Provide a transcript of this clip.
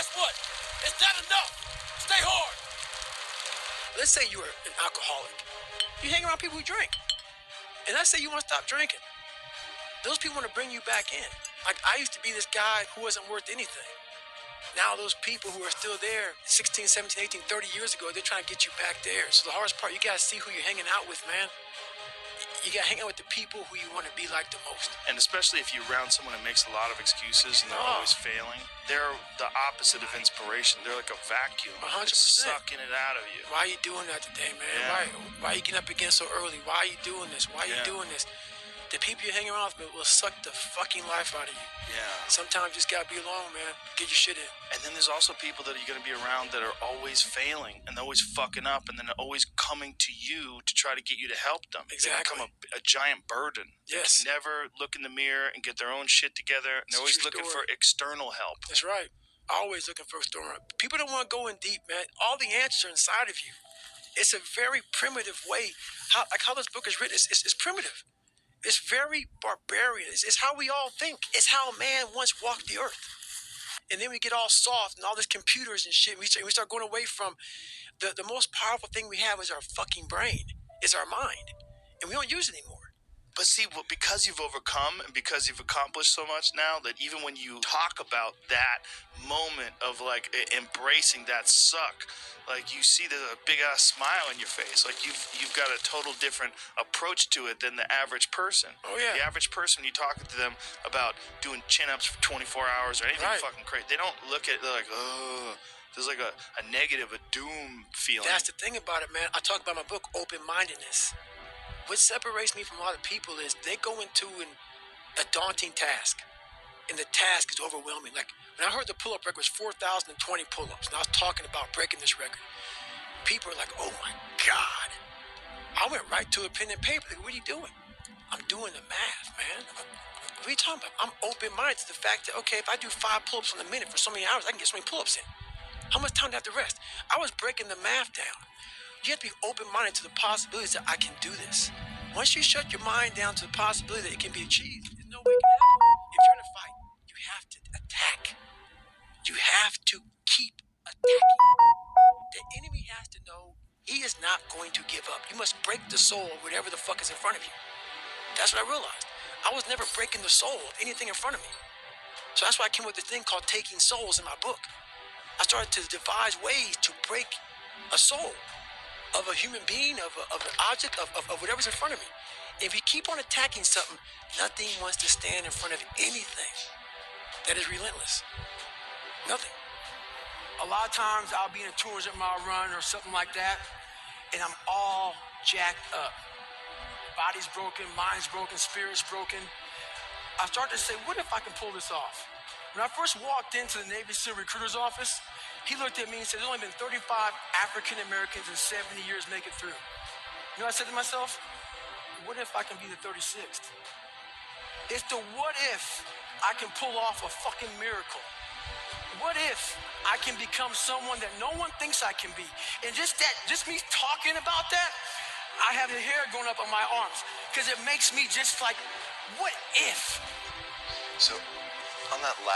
guess what? It's not enough. Stay hard. Let's say you're an alcoholic. You hang around people who drink. And let's say you want to stop drinking. Those people want to bring you back in. Like, I used to be this guy who wasn't worth anything. Now those people who are still there 16, 17, 18, 30 years ago, they're trying to get you back there. So the hardest part, you got to see who you're hanging out with, man. You got to hang out with the people who you want to be like the most. And especially if you're around someone that makes a lot of excuses and they're always failing, they're the opposite of inspiration. They're like a vacuum. 100%. Just sucking it out of you. Why are you doing that today, man? Yeah. Why are you getting up again so early? Why are you doing this? Why are you doing this? The people you hang around with will suck the fucking life out of you. Yeah. Sometimes you just gotta be alone, man. Get your shit in. And then there's also people that you're going to be around that are always failing and they're always fucking up and then they're always coming to you to try to get you to help them. Exactly. They become a giant burden. Yes. They can never look in the mirror and get their own shit together. And they're always looking for external help. That's right. Always looking for external help. People don't want to go in deep, man. All the answers are inside of you. It's a very primitive way. How this book is written, it's primitive. It's very barbarian. It's how we all think. It's how man once walked the earth. And then we get all soft and all these computers and shit. We start going away from the most powerful thing we have is our fucking brain. It's our mind. And we don't use it anymore. But see, because you've overcome and because you've accomplished so much now, that even when you talk about that moment of like embracing that suck, like you see there's a big ass smile on your face. Like you've got a total different approach to it than the average person. Oh yeah. The average person, when you talk to them about doing chin-ups for 24 hours or anything fucking crazy, they don't look at it like, oh, there's like a negative, a doom feeling. That's the thing about it, man. I talk about my book, open-mindedness. What separates me from a lot of people is they go into a daunting task, and the task is overwhelming. Like, when I heard the pull-up record was 4,020 pull-ups, and I was talking about breaking this record, people are like, oh my God. I went right to a pen and paper. Like, what are you doing? I'm doing the math, man. What are you talking about? I'm open-minded to the fact that, okay, if I do 5 pull-ups in a minute for so many hours, I can get so many pull-ups in. How much time do I have to rest? I was breaking the math down. You have to be open-minded to the possibilities that I can do this. Once you shut your mind down to the possibility that it can be achieved, there's no way it can happen. If you're in a fight, you have to attack. You have to keep attacking. The enemy has to know he is not going to give up. You must break the soul of whatever the fuck is in front of you. That's what I realized. I was never breaking the soul of anything in front of me. So that's why I came up with this thing called Taking Souls in my book. I started to devise ways to break a soul of a human being, of an object, of whatever's in front of me. And if you keep on attacking something, nothing wants to stand in front of anything that is relentless. Nothing. A lot of times I'll be in a tourism mile run or something like that, and I'm all jacked up. Body's broken, mind's broken, spirit's broken. I start to say, what if I can pull this off? When I first walked into the Navy SEAL recruiter's office, he looked at me and said, there's only been 35 African Americans in 70 years make it through. You know what I said to myself? What if I can be the 36th? It's the what if I can pull off a fucking miracle. What if I can become someone that no one thinks I can be? And just me talking about that, I have the hair going up on my arms because it makes me just like, what if? So on that last